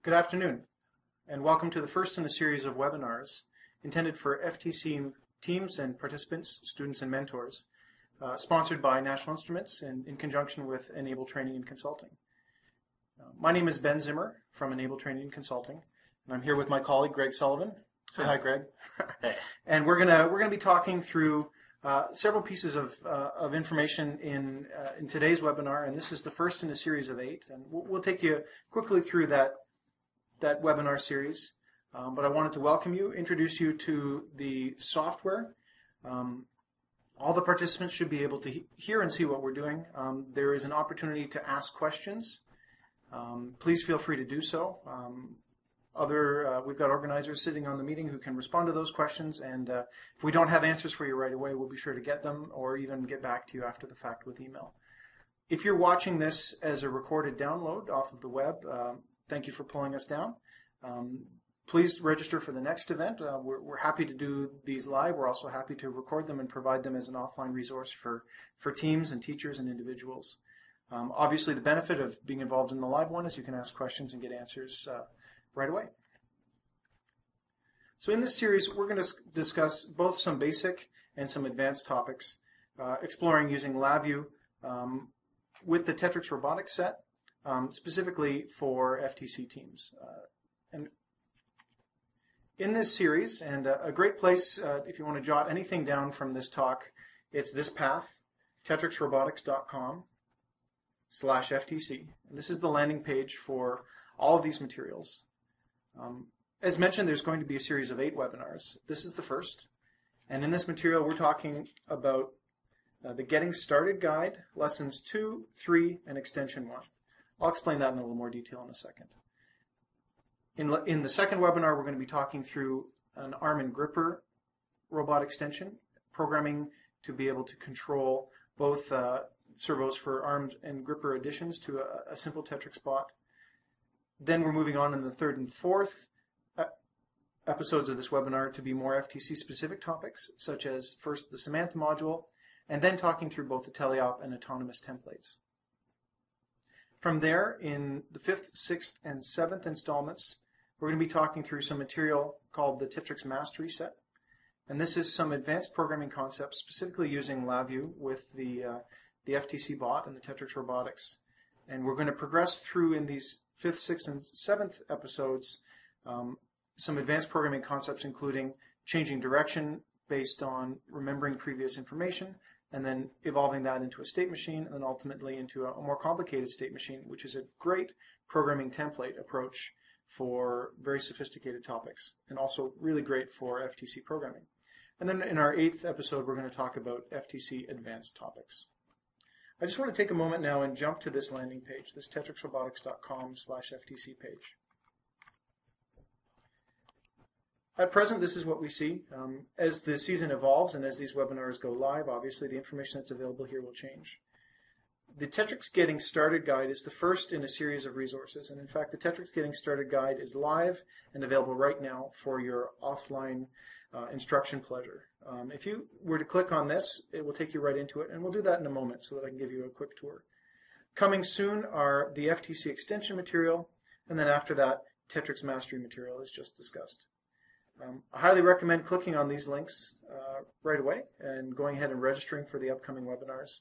Good afternoon, and welcome to the first in a series of webinars intended for FTC teams and participants, students and mentors, sponsored by National Instruments and in conjunction with Enable Training and Consulting. My name is Ben Zimmer from Enable Training and Consulting, and I'm here with my colleague Greg Sullivan. Say hi, Greg. Hey. And we're gonna be talking through several pieces of information in today's webinar, and this is the first in a series of 8. And we'll take you quickly through that webinar series. But I wanted to welcome you, introduce you to the software. All the participants should be able to hear and see what we're doing. There is an opportunity to ask questions. Please feel free to do so. We've got organizers sitting on the meeting who can respond to those questions, and if we don't have answers for you right away, we'll be sure to get them or even get back to you after the fact with email. If you're watching this as a recorded download off of the web, thank you for pulling us down. Please register for the next event. We're happy to do these live. We're also happy to record them and provide them as an offline resource for teams and teachers and individuals. Obviously, the benefit of being involved in the live one is you can ask questions and get answers right away. So in this series, we're going to discuss both some basic and some advanced topics, exploring using LabVIEW with the Tetrix robotics set, specifically for FTC teams. And in this series, and a great place if you want to jot anything down from this talk, it's this path, tetrixrobotics.com/FTC. And this is the landing page for all of these materials. As mentioned, there's going to be a series of 8 webinars. This is the first. And in this material, we're talking about the Getting Started Guide, Lessons 2, 3, and Extension 1. I'll explain that in a little more detail in a second. In the second webinar, we're going to be talking through an arm and gripper robot extension, programming to be able to control both servos for arm and gripper additions to a simple Tetrix bot. Then we're moving on in the third and fourth episodes of this webinar to be more FTC-specific topics, such as first the Samantha module, and then talking through both the teleop and autonomous templates. From there, in the 5th, 6th, and 7th installments, we're going to be talking through some material called the Tetrix Mastery Set. And this is some advanced programming concepts, specifically using LabVIEW with the FTC bot and the Tetrix robotics. And we're going to progress through in these 5th, 6th, and 7th episodes some advanced programming concepts, including changing direction based on remembering previous information, and then evolving that into a state machine, and then ultimately into a more complicated state machine, which is a great programming template approach for very sophisticated topics, and also really great for FTC programming. And then in our 8th episode, we're going to talk about FTC advanced topics. I just want to take a moment now and jump to this landing page, this tetrixrobotics.com/FTC page. At present, this is what we see. As the season evolves and as these webinars go live, obviously the information that's available here will change. The Tetrix Getting Started Guide is the first in a series of resources, and in fact the Tetrix Getting Started Guide is live and available right now for your offline instruction pleasure. If you were to click on this, it will take you right into it, and we'll do that in a moment so that I can give you a quick tour. Coming soon are the FTC extension material, and then after that, Tetrix Mastery material as just discussed. I highly recommend clicking on these links right away and going ahead and registering for the upcoming webinars.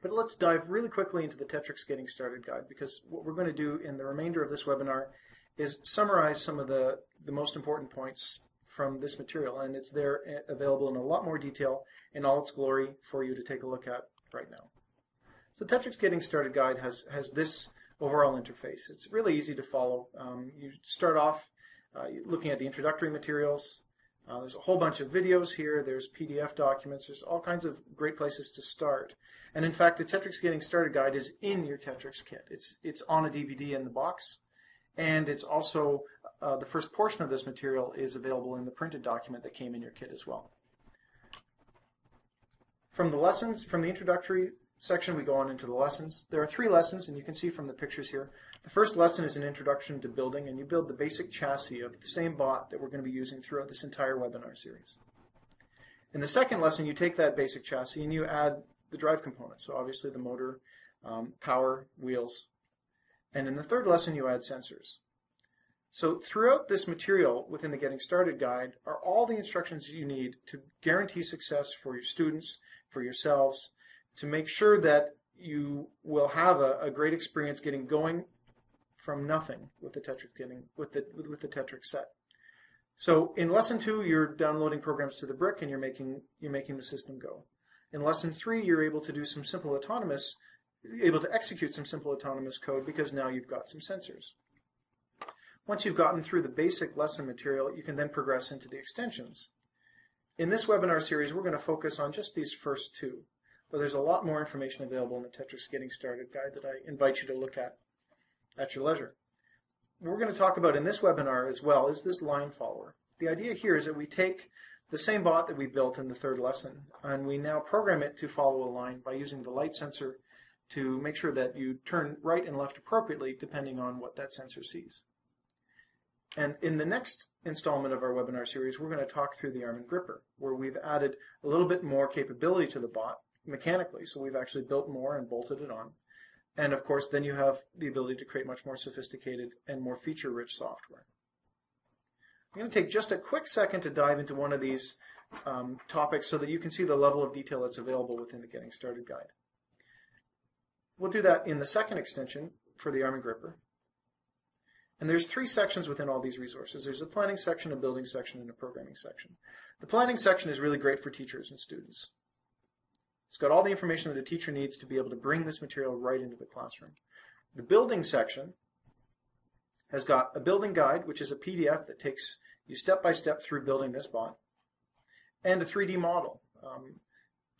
But let's dive really quickly into the Tetrix Getting Started Guide, because what we're going to do in the remainder of this webinar is summarize some of the most important points from this material, and it's there available in a lot more detail in all its glory for you to take a look at right now. So Tetrix Getting Started Guide has this overall interface. It's really easy to follow. You start off looking at the introductory materials. There's a whole bunch of videos here. There's PDF documents. There's all kinds of great places to start. And in fact, the Tetrix Getting Started Guide is in your Tetrix kit. It's on a DVD in the box. And it's also, the first portion of this material is available in the printed document that came in your kit as well. From the lessons, from the introductory section, we go on into the lessons. There are 3 lessons, and you can see from the pictures here. The first lesson is an introduction to building, and you build the basic chassis of the same bot that we're going to be using throughout this entire webinar series. In the second lesson, you take that basic chassis and you add the drive components, so obviously the motor, power, wheels. And in the third lesson, you add sensors. So throughout this material within the Getting Started guide are all the instructions you need to guarantee success for your students, for yourselves, to make sure that you will have a great experience getting going from nothing with the Tetrix set. So in lesson 2, you're downloading programs to the brick and you're making the system go. In lesson 3, you're able to execute some simple autonomous code because now you've got some sensors. Once you've gotten through the basic lesson material, you can then progress into the extensions. In this webinar series, we're going to focus on just these first 2, but there's a lot more information available in the Tetrix Getting Started guide that I invite you to look at your leisure. What we're going to talk about in this webinar as well is this line follower. The idea here is that we take the same bot that we built in the third lesson, and we now program it to follow a line by using the light sensor to make sure that you turn right and left appropriately depending on what that sensor sees. And in the next installment of our webinar series, we're going to talk through the arm and gripper, where we've added a little bit more capability to the bot mechanically, so we've actually built more and bolted it on. And of course, then you have the ability to create much more sophisticated and more feature-rich software. I'm going to take just a quick second to dive into one of these topics so that you can see the level of detail that's available within the Getting Started guide. We'll do that in the second extension for the arm and gripper. And there's 3 sections within all these resources. There's a planning section, a building section, and a programming section. The planning section is really great for teachers and students. It's got all the information that a teacher needs to be able to bring this material right into the classroom. The building section has got a building guide, which is a PDF that takes you step by step through building this bot, and a 3D model.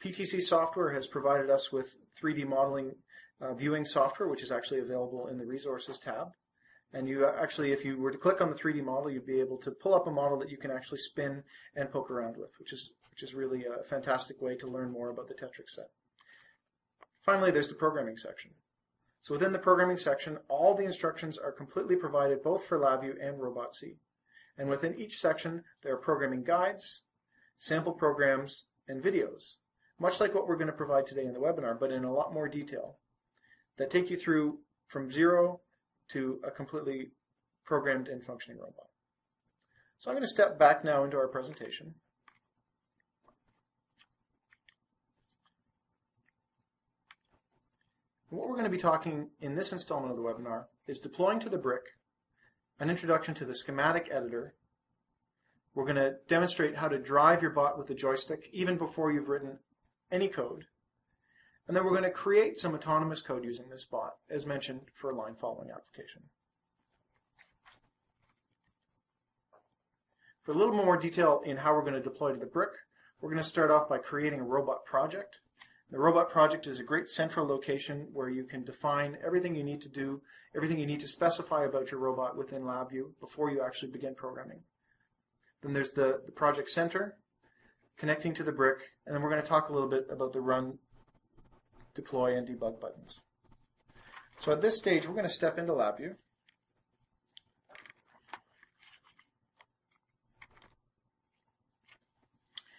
PTC Software has provided us with 3D modeling viewing software, which is actually available in the Resources tab. And you actually, if you were to click on the 3D model, you'd be able to pull up a model that you can actually spin and poke around with, which is really a fantastic way to learn more about the Tetrix set. Finally, there's the programming section. So within the programming section, all the instructions are completely provided both for LabVIEW and RobotC. And within each section, there are programming guides, sample programs, and videos, much like what we're going to provide today in the webinar, but in a lot more detail, that take you through from 0 to a completely programmed and functioning robot. So I'm going to step back now into our presentation. And what we're going to be talking in this installment of the webinar is deploying to the brick, an introduction to the schematic editor. We're going to demonstrate how to drive your bot with the joystick even before you've written any code. And then we're going to create some autonomous code using this bot, as mentioned, for a line following application. For a little more detail in how we're going to deploy to the brick, we're going to start off by creating a robot project. The robot project is a great central location where you can define everything you need to do, everything you need to specify about your robot within LabVIEW before you actually begin programming. Then there's the project center, connecting to the brick, and then we're going to talk a little bit about the run, deploy, and debug buttons. So at this stage, we're going to step into LabVIEW.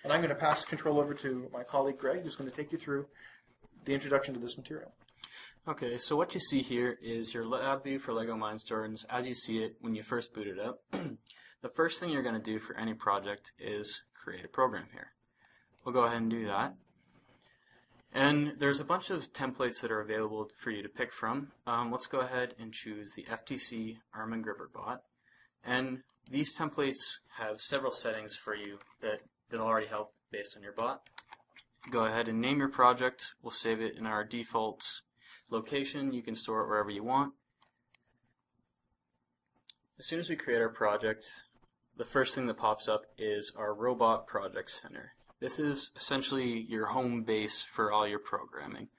And I'm going to pass control over to my colleague Greg, who's going to take you through the introduction to this material. Okay, so what you see here is your LabVIEW for LEGO Mindstorms as you see it when you first boot it up. The first thing you're going to do for any project is create a program here. We'll go ahead and do that. And there's a bunch of templates that are available for you to pick from. Let's go ahead and choose the FTC Arm and Gripper bot. And these templates have several settings for you that'll already help based on your bot. Go ahead and name your project. We'll save it in our default location. You can store it wherever you want. As soon as we create our project, the first thing that pops up is our Robot Project Center. This is essentially your home base for all your programming.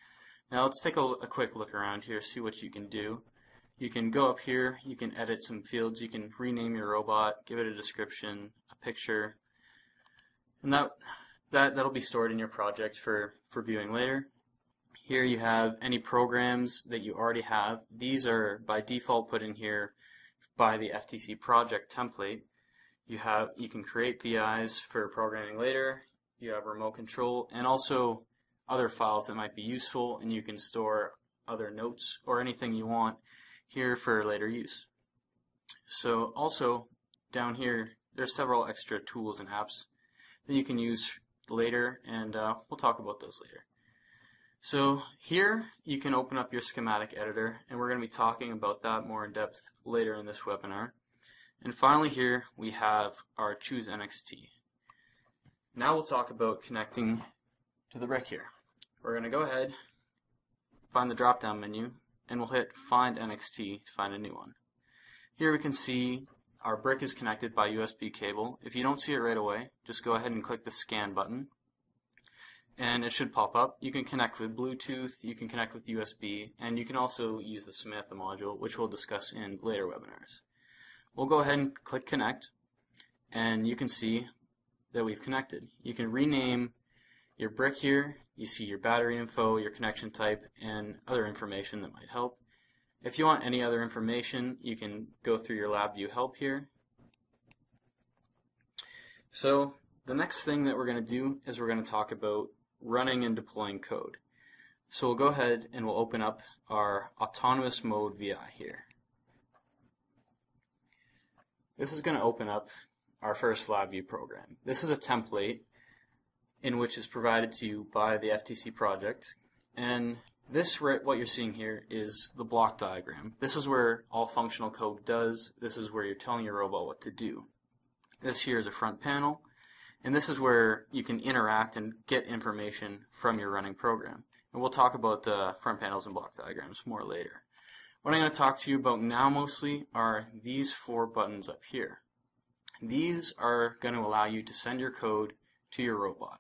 Now let's take a quick look around here, see what you can do. You can go up here, you can edit some fields, you can rename your robot, give it a description, a picture, and that'll be stored in your project for viewing later. Here you have any programs that you already have. These are by default put in here by the FTC project template. You can create VIs for programming later. You have remote control and also other files that might be useful, and you can store other notes or anything you want here for later use. So also down here there's several extra tools and apps that you can use later, and we'll talk about those later. So here you can open up your schematic editor, and we're going to be talking about that more in depth later in this webinar. And finally here we have our Choose NXT. Now we'll talk about connecting to the brick here. We're going to go ahead, find the drop down menu, and we'll hit Find NXT to find a new one. Here we can see our brick is connected by USB cable. If you don't see it right away, just go ahead and click the scan button and it should pop up. You can connect with Bluetooth, you can connect with USB, and you can also use the Samantha module, which we'll discuss in later webinars. We'll go ahead and click connect, and you can see that we've connected. You can rename your brick here. You see your battery info, your connection type, and other information that might help. If you want any other information, you can go through your LabVIEW help here. So the next thing that we're going to do is we're going to talk about running and deploying code. So we'll go ahead and we'll open up our autonomous mode VI here. This is going to open up our first LabVIEW program. This is a template in which is provided to you by the FTC project, and this, what you're seeing here, is the block diagram. This is where all functional code does. This is where you're telling your robot what to do. This here is a front panel, and this is where you can interact and get information from your running program. And we'll talk about the front panels and block diagrams more later. What I'm going to talk to you about now mostly are these 4 buttons up here. These are going to allow you to send your code to your robot.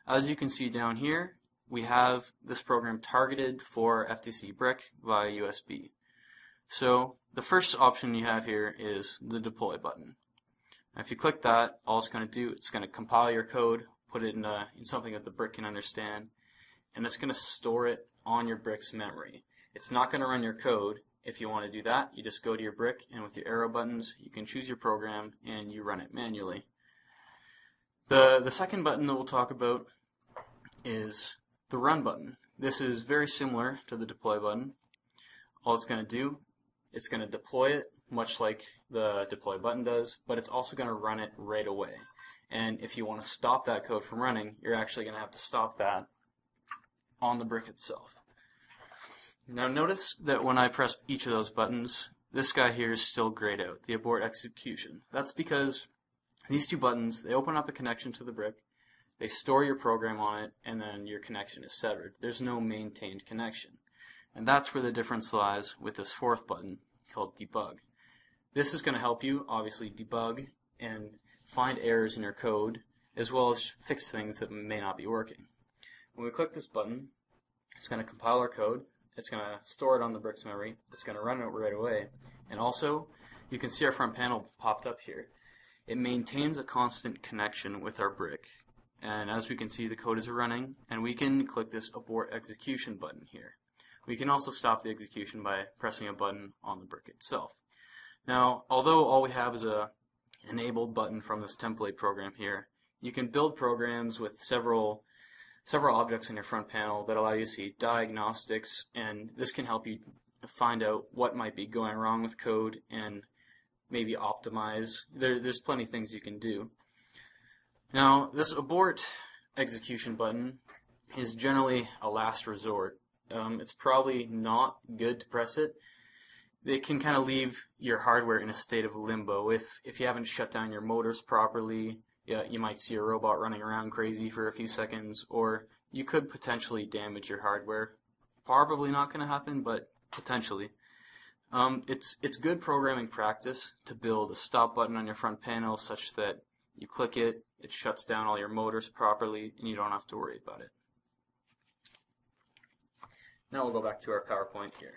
As you can see down here, we have this program targeted for FTC brick via USB. So the first option you have here is the deploy button. Now, if you click that, all it's going to do, it's going to compile your code, put it in something that the brick can understand, and it's going to store it on your brick's memory. It's not going to run your code. If you want to do that, you just go to your brick, and with your arrow buttons, you can choose your program and you run it manually. The second button that we'll talk about is the run button. This is very similar to the deploy button. All it's going to do, it's going to deploy it much like the deploy button does, but it's also going to run it right away. And if you want to stop that code from running, you're actually going to have to stop that on the brick itself. Now notice that when I press each of those buttons, this guy here is still grayed out, the abort execution. That's because these 2 buttons, they open up a connection to the brick, they store your program on it, and then your connection is severed. There's no maintained connection. And that's where the difference lies with this 4th button called debug. This is going to help you obviously debug and find errors in your code, as well as fix things that may not be working. When we click this button, it's going to compile our code, it's going to store it on the brick's memory, it's going to run it right away, and also you can see our front panel popped up here. It maintains a constant connection with our brick, and as we can see, the code is running, and we can click this abort execution button here. We can also stop the execution by pressing a button on the brick itself. Now, although all we have is a enabled button from this template program here, you can build programs with several objects in your front panel that allow you to see diagnostics, and this can help you find out what might be going wrong with code and maybe optimize. There's plenty of things you can do. Now, this abort execution button is generally a last resort. It's probably not good to press it. It can kind of leave your hardware in a state of limbo. If you haven't shut down your motors properly, you might see a robot running around crazy for a few seconds, or you could potentially damage your hardware. Probably not going to happen, but potentially. It's good programming practice to build a stop button on your front panel such that you click it, it shuts down all your motors properly, and you don't have to worry about it. Now we'll go back to our PowerPoint here.